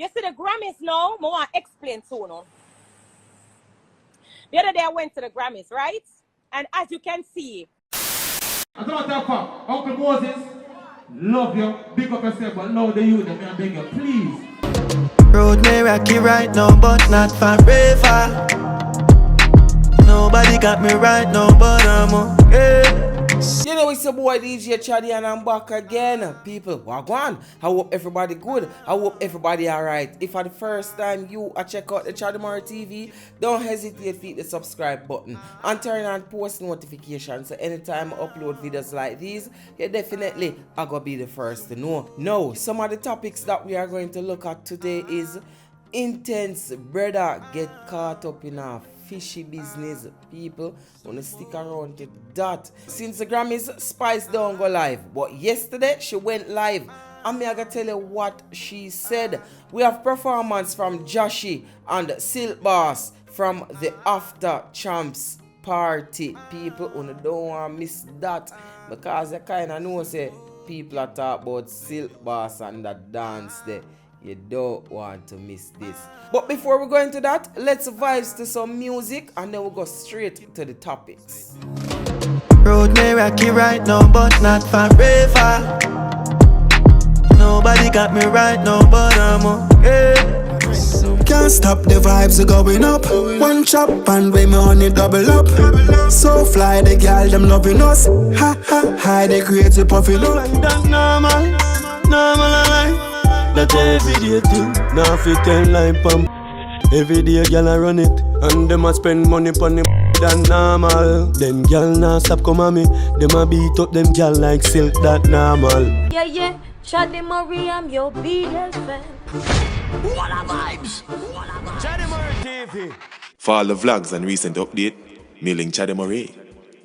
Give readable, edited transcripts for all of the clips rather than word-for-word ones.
You see the Grammys now, I want to explain soon. The other day I went to the Grammys, right? And as you can see, I don't want to Uncle Moses, love you, big up yourself, but now the youth, I beg you, please. Road may rocky right now, but not forever. Nobody got me right now, but I'm okay. You know, it's your boy DJ Chaddy and I'm back again. People, wagwan. I hope everybody good. I hope everybody alright. If for the first time you check out the Chaddy TV, don't hesitate to hit the subscribe button and turn on post notifications. So anytime I upload videos like these, you definitely are going to be the first to know. Now, some of the topics that we are going to look at today is Intence Brother get caught up in a fishy business. People wanna stick around to that. Since the Grammys, Spice don't go live, but yesterday she went live. I'm gonna tell you what she said. We have performance from Joshy and Silk Boss from the After Champs party. People who don't want to miss that, because you kind of know say people are talk about Silk Boss and the dance there. You don't want to miss this. But before we go into that, let's vibes to some music and then we'll go straight to the topics. Road may rocky right now, but not forever. Nobody got me right now, but I'm okay. Can't stop the vibes are going up. One chop and we money double up. So fly the girl, them loving us. Ha ha ha, they create a puffy look. That's normal, normal life. That every day thing, now fit 10 line pump. Every day gyal a run it, and them a spend money pon the than normal. Then gyal nah stop come at me, them a beat up them gyal like silk that normal. Yeah, yeah, Chaddy Marie, I'm your BL fan. What a vibes! Chaddy Marie TV. For all the vlogs and recent update, mailing Chaddy Marie.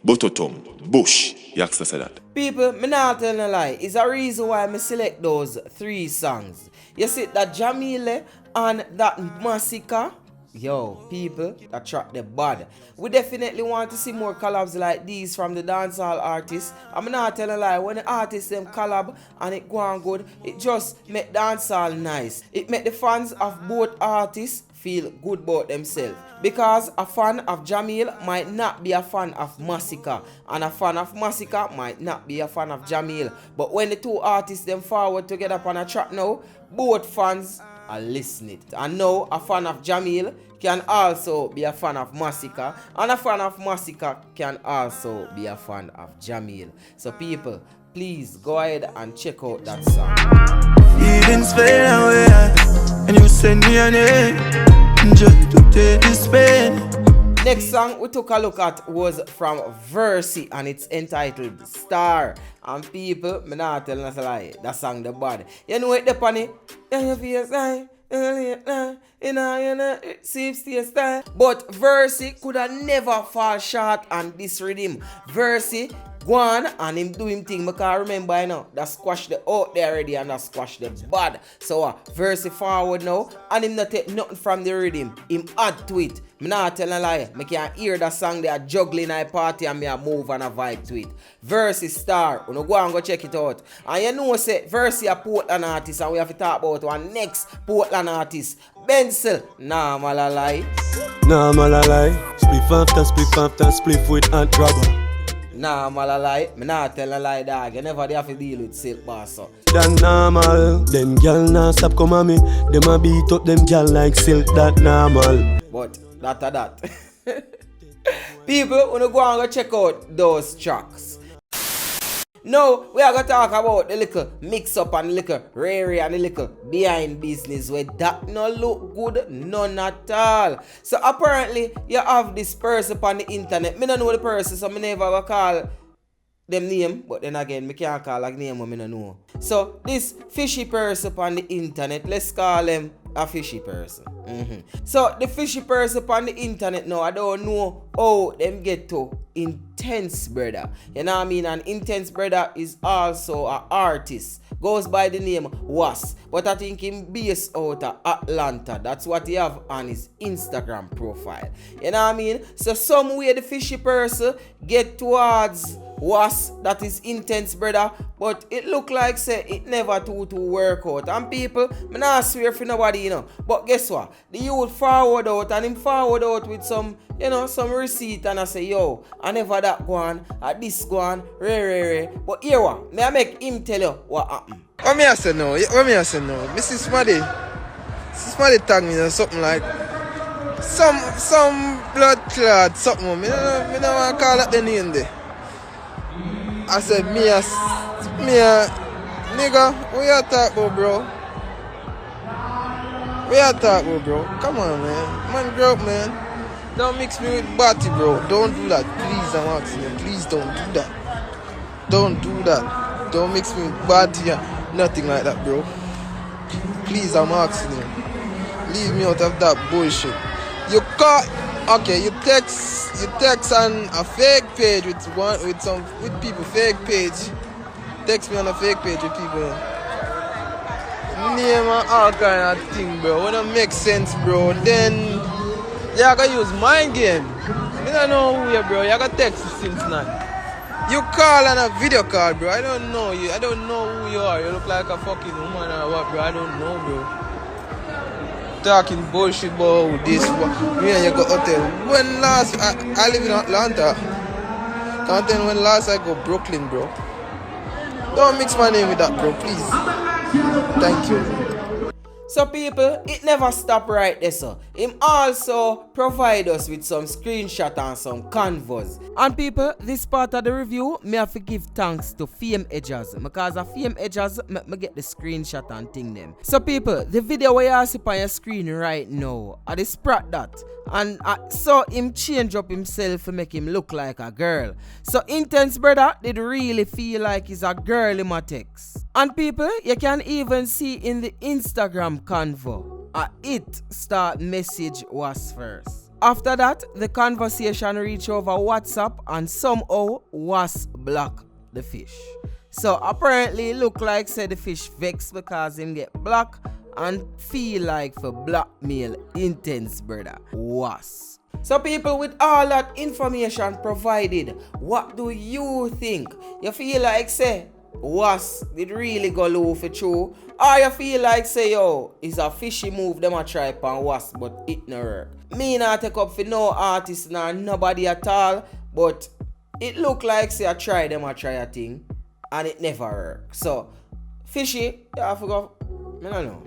Bototom, Bush, Yaxter said that. People, me not tell no lie. It's a reason why I select those 3 songs. You see that Jamile and that Massacre. Yo, people, that track the bad. We definitely want to see more collabs like these from the dancehall artists. I'm not telling a lie, when the artists them collab and it go on good, it just make dancehall nice. It make the fans of both artists feel good about themselves. Because a fan of Jamil might not be a fan of Massacre, and a fan of Massacre might not be a fan of Jamil. But when the 2 artists them forward together on a track now, both fans are listening. And now a fan of Jamil can also be a fan of Massacre, and a fan of Massacre can also be a fan of Jamil. So people, please go ahead and check out that song. Feelings fade away, and you send me a name just to take this pain. Next song we took a look at was from Versi and it's entitled Star. And people, me not telling us a lie, that song the bad. You know it the funny? But Versi could have never fall short on this rhythm. Versi go on and him do him thing. I can't remember that squash the out there already and that squash the bad. So Versi forward now and him not take nothing from the rhythm. Him add to it. Me not tell a lie. Me can hear that song they are juggling at party and me a move and a vibe to it. Versi Star. You know, go and go check it out. And you know say Versi a Portland artist and we have to talk about one next Portland artist. Benzel. Nah, mal a lie. Nah, mal a lie. Spliff after spliff with Aunt Robber. Nah, mal a lie. Me not tell a lie, dog. You never have to deal with Silk Boss. So. That normal. Them gyal nah stop come at me. Them a beat up them gyal like silk that normal. But that. People, wanna go and go check out those tracks. Now, we are going to talk about the little mix-up and the little rare and the little behind business where that no look good, none at all. So apparently, you have this person on the internet. Me don't know the person, so me never go call them name. But then again, me can't call like name when me don't know. So this fishy person on the internet, let's call him a fishy person. So the fishy person on the internet now, I don't know how them get to Intence Brother. You know what I mean? And Intence Brother is also an artist. Goes by the name Was. But I think him based out of Atlanta. That's what he have on his Instagram profile. You know what I mean? So somewhere the fishy person get towards was that is Intence, brother, but it look like say it never to work out. And people, me not swear for nobody, you know. But guess what? The youth forward out and him forward out with some, you know, some receipt, and I say, yo, I never that go on, this go on, re. But here what? May I make him tell you what happened? What me I say no? Mrs. Smaddy tag me or something like some blood clot something. Me no want to call up the name there. I said me a nigga, what you talk about, bro? What you talk about, bro? Come on, man. Man, grow up, man. Don't mix me with Batty, bro. Don't do that. Please, I'm asking you. Please don't do that. Don't do that. Don't mix me with Batty and nothing like that, bro. Please, I'm asking you. Leave me out of that bullshit. You call, okay, you text on a fake page with people, fake page. Text me on a fake page with people. Name and all kind of thing, bro. When it makes sense, bro, then you gotta use mind game. I don't know who you, bro. You gotta text since now. You call on a video call, bro. I don't know you. I don't know who you are. You look like a fucking woman or what, bro. I don't know, bro. Talking bullshit about this. Me and you go hotel. When last I live in Atlanta. Can't tell when last I go Brooklyn, bro. Don't mix my name with that, bro, please. Thank you. So people, it never stop right there, so him also provide us with some screenshot and some canvas. And people, this part of the review, me have to give thanks to Fame Edgers, because of Fame Edgers, me get the screenshot and thing them. So people, the video where you see on your screen right now, I just sprat that. And I saw him change up himself to make him look like a girl. So Intence brother did really feel like he's a girl in my text. And people, you can even see in the Instagram convo, it start message was first. After that, the conversation reach over WhatsApp and somehow was block the fish. So apparently it look like say the fish vexed because him get blocked and feel like for blackmail Intence brother was. So people, with all that information provided, what do you think? You feel like say was did really go low for true, or you feel like say yo it's a fishy move them a try pan was but it no work? Me not take up for no artist nor nobody at all, but it look like say I try a thing and it never work. So fishy, I forgot. No,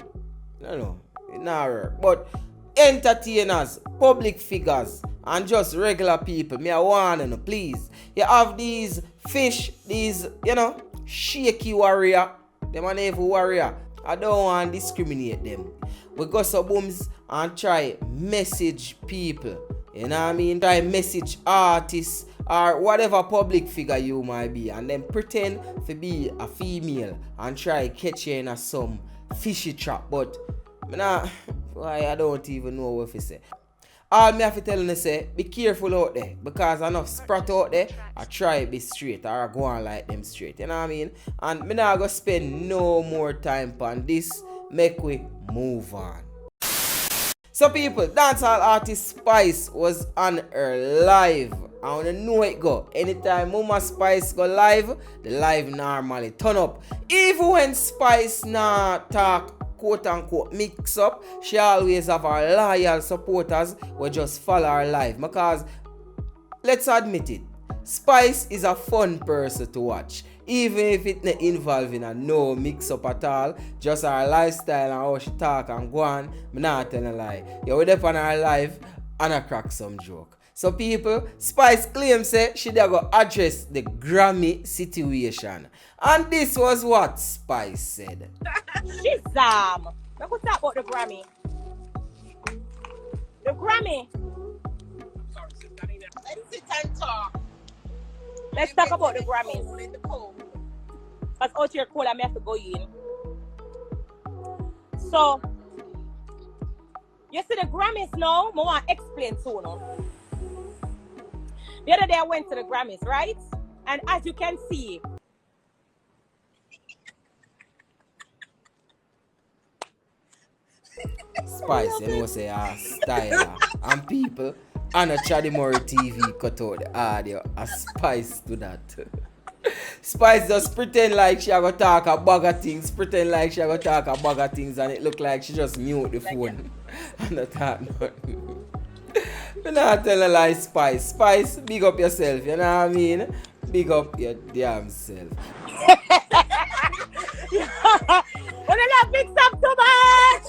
it not work. But entertainers, public figures, and just regular people, me I want you, please. You have these fish, these, you know, shaky warrior, them an evil warrior. I don't want to discriminate them. We go so booms and try message people. You know what I mean? Try message artists or whatever public figure you might be, and then pretend to be a female and try catch you in a some fishy trap. But I don't even know what to say. All me have to tell you say, be careful out there, because enough sprat out there, I try be straight or I go on like them straight, you know what I mean? And me not gonna spend no more time on this, make we move on. So people, dancehall artist Spice was on her live. I wanna know it go. Anytime Mama Spice go live, the live normally turn up. Even when Spice not talk quote unquote mix up, she always have her loyal supporters who just follow her live. Because let's admit it, Spice is a fun person to watch. Even if it not involving a no mix up at all, just her lifestyle and how she talk and go on, me not tell a lie. You would up on her live and I crack some joke. So people, Spice claims say she dey go address the Grammy situation. And this was what Spice said. Shizam! Let's talk about the Grammy. The Grammy. Let's sit and talk. Let's talk about the Grammys. Because out here cold, I may have to go in. So, you see the Grammys now, I want to explain soon. The other day I went to the Grammys, right? And as you can see, Spice, you know, say style and people, and a Chaddy TV cut out the audio, a Spice to that. Spice just pretend like she a go talk a bag of things, pretend like she a go talk a bag of things, and it look like she just mute the phone. And not talk nothing. Me not tell a lie, Spice. Spice, big up yourself, you know what I mean? Big up your damn self. When I not mix up too much.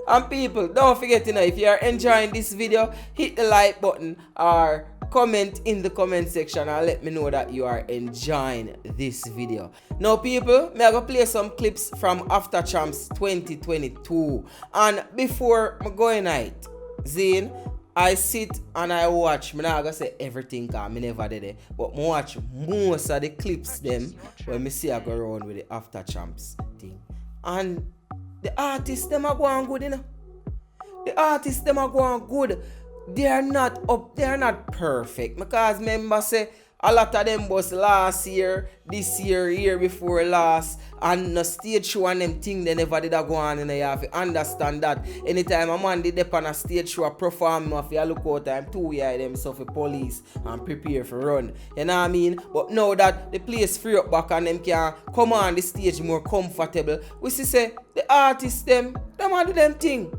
And people, don't forget, if you are enjoying this video, hit the like button or comment in the comment section and let me know that you are enjoying this video. Now people, I'm going to play some clips from After Champs 2022. And before I go in night, Zane, I sit and I watch. I'm not going to say everything because I never did it. But I watch most of the clips them when I see I go around with the After Champs thing. And the artists them are going good, The artists them are going good. They are not perfect. Because remember say a lot of them was last year, this year, year before last, and the stage show and them thing they never did a go on, and you have to understand that anytime a man did up on a stage show a perform, if you look out time 2 years them so for police and prepare for run. You know what I mean? But now that the place free up back and them can come on the stage more comfortable, we see say the artists them a do them thing.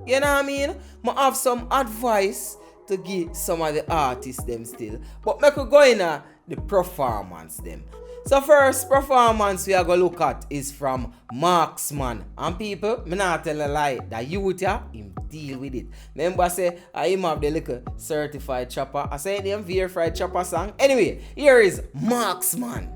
You know what I mean? I have some advice to give some of the artists them still. But I could go in the performance them. So first performance we are going to look at is from Marksman. And people, me not tell a lie, that youth him deal with it. Remember I say, I him have the little certified chopper. I say them verified chopper song. Anyway, here is Marksman.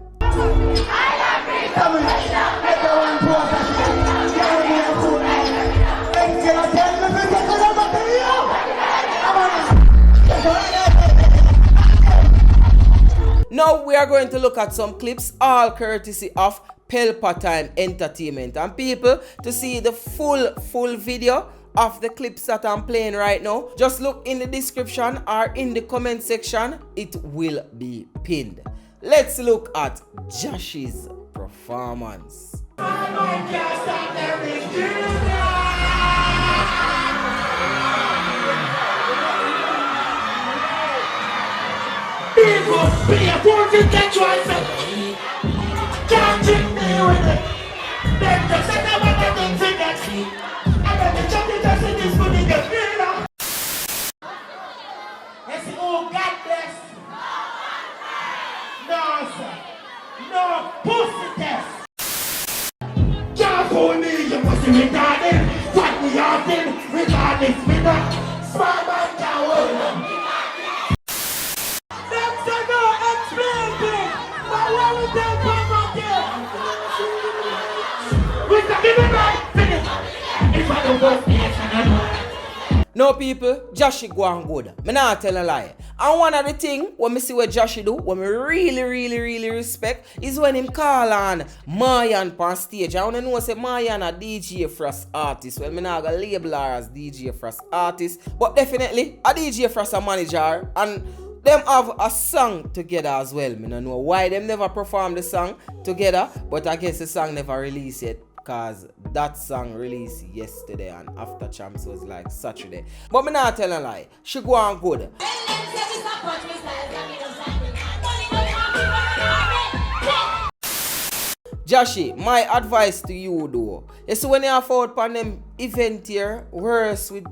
Now we are going to look at some clips, all courtesy of Pelpa Time Entertainment. And people, to see the full video of the clips that I'm playing right now, just look in the description or in the comment section. It will be pinned. Let's look at Josh's performance. Be a fool to get yourself. Can't trick me with it. Then just say never get them to that feet. And then the champion just in this money get real. They say, oh God bless. No sir. No pussy test. Can't fool me, you must be retarded. Fuck me off in, regardless me not. Small man can't hold them. No people, Joshy go on good. Me not tell a lie. And one of the thing when me see what Joshy do, what me really respect, is when him call on Mayan on stage. I wanna know say Mayan a DJ Frost artist. Well, me not gonna label her as DJ Frost artist, but definitely a DJ Frost a manager, and them have a song together as well. Me don't know why them never perform the song together, but I guess the song never released yet. Cause that song released yesterday and After Champs was like Saturday. But me not tell a lie. She go on good. Joshy, my advice to you though, is when you have out on them event here, worse with,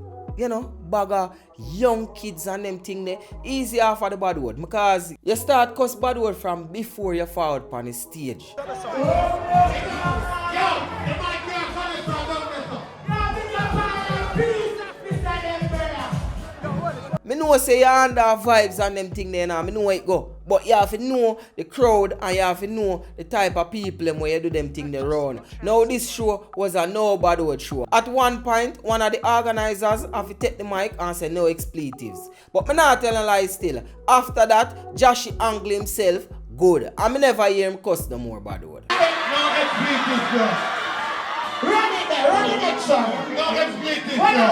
bag of young kids and them thing there, easy off of the bad word. Because you start cuss bad word from before you fall out on the stage. Me know say you under vibes and them thing there now, me know it go. But you have to know the crowd and you have to know the type of people where you do them thing there around. Now this show was a no bad word show. At one point, one of the organizers have to take the mic and say no expletives. But me not telling lies still. After that, Joshy angle himself good. And me never hear him cuss no more bad word. No expletives, bro. Run it there, run it next one. No expletives, bro. No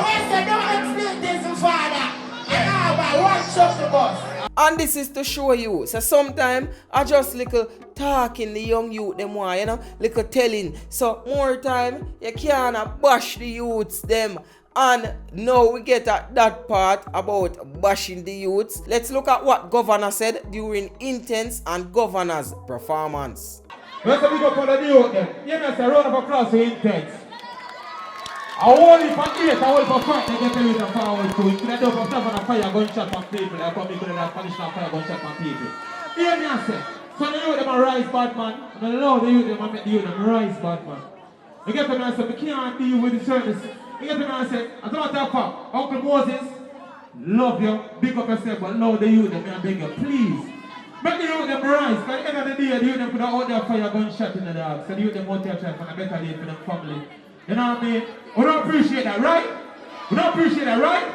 expletives, father. And this is to show you, so sometimes I just little talking the young youth them want, little telling. So more time you can't bash the youths them And now we get at that part about bashing the youths. Let's look at what Governor said during Intence and Governor's performance. Let's big up for the youth then. You know, it's a round of applause for Intence. I only for 8, I only for 5, they get away the forward to it. They don't have a fire gunshot from people. Like how people have punished a fire gunshot from people. Hear me, I say. So the youth them a rise bad man. And I love the youth them and make the youth them rise bad man. You get to me and say, we can't deal with the service. You get to me and say, I don't matter for Uncle Moses, love you, big up yourself, but love the youth them and beg you, please. Make the youth them rise, because at the end of the day, the youth them put out their fire gunshot in the dark. So the youth them out there trying to find a better day for their family. You know what I mean? We don't appreciate that, right? We don't appreciate that, right?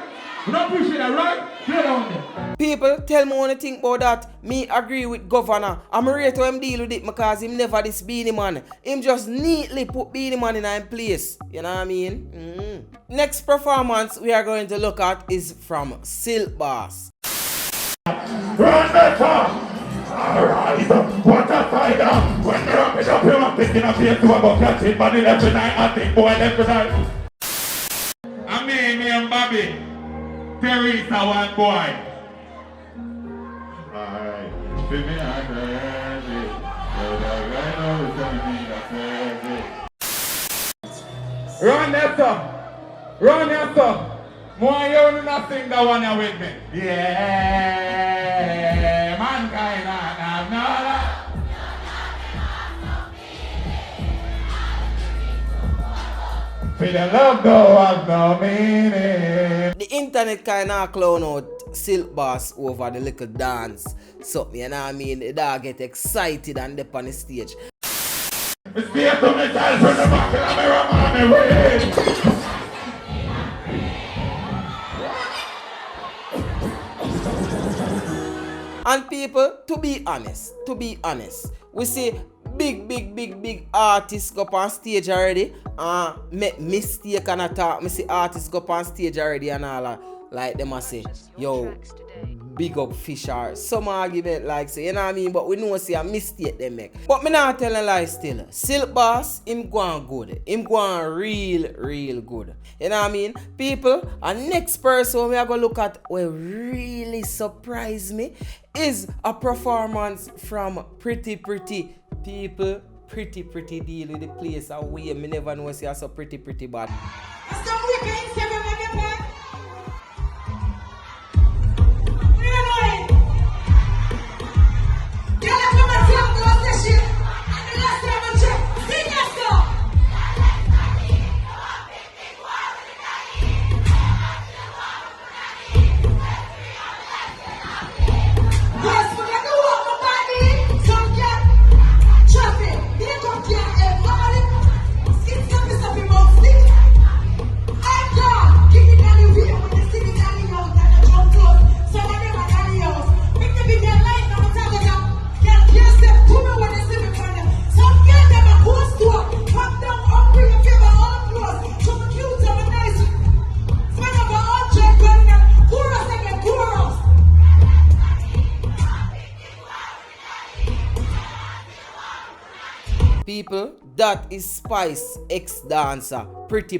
We don't appreciate that, right? Clear down there. People, tell me what you think about that. Me agree with Governor. I'm ready to him deal with it because him never this Beanie Man. Him just neatly put Beanie Man in his place. You know what I mean? Next performance we are going to look at is from Silk Boss. Run that far! Alright, what a fighter! When you wrap it up, I'm thinking of you two about catching money every night. I think boy every night. I mean, me and Bobby. Teresa, one boy. Alright, give me a crazy. Run that song. Run that song. More you do not sing that one with me. Yeah, mankind, feel the love go have no meaning. The internet kinda clown out Silk Boss over the little dance. So, you know what I mean? The dog get excited and up on the stage. It's me to myself from the back of the mirror, man, wait. And people, to be honest, we see big artists go up on stage already. Make mistake and attack. Me see artists go up on stage already and all that. Like them a say, yo, big up Fisher. Some argument like say, you know what I mean? But we know see a mistake they make. But me not tell a lie still. Silk Boss, him going good. Him going real good. You know what I mean? People, and next person we are going to look at will really surprise me is a performance from Pretty people. Pretty deal with the place away. Me never know see so pretty bad. People, that is Spice ex-dancer, Pretty.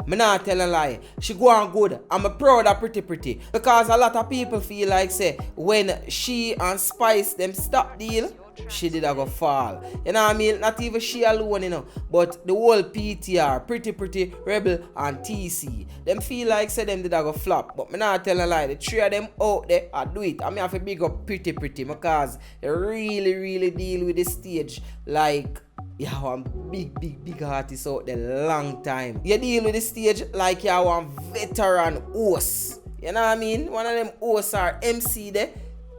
Me not tell a lie. She go on good. I'm proud of Pretty. Because a lot of people feel like say, when she and Spice them stop deal, she did a go fall. You know what I mean? Not even she alone, you know. But the whole PTR, Pretty, Rebel, and TC. Them feel like say them did a go flop. But me not tell a lie. The three of them out there, I do it. I mean, I have to big up Pretty. Because they really deal with the stage like, yeah, one big artist out there long time. You deal with the stage like you one veteran host. You know what I mean? One of them hosts are MC there.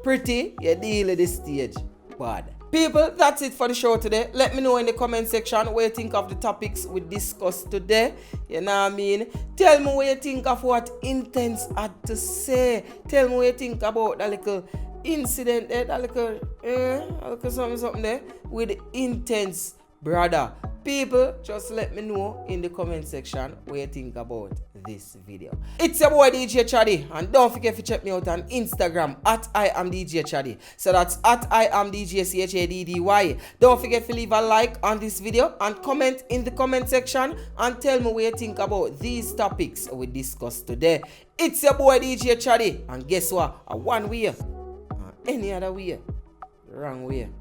Pretty, you deal with the stage. Bad. People, that's it for the show today. Let me know in the comment section what you think of the topics we discussed today. You know what I mean? Tell me what you think of what Intence had to say. Tell me what you think about that little incident there, that little something there with the Intence brother. People, just let me know in the comment section what you think about this video. It's your boy DJ Chaddy, and don't forget to check me out on Instagram at I am DJ Chaddy. So that's at I am DJ CHADDY. Don't forget to leave a like on this video and comment in the comment section and tell me what you think about these topics we discussed today. It's your boy DJ Chaddy, and guess what? One way, any other way, wrong way.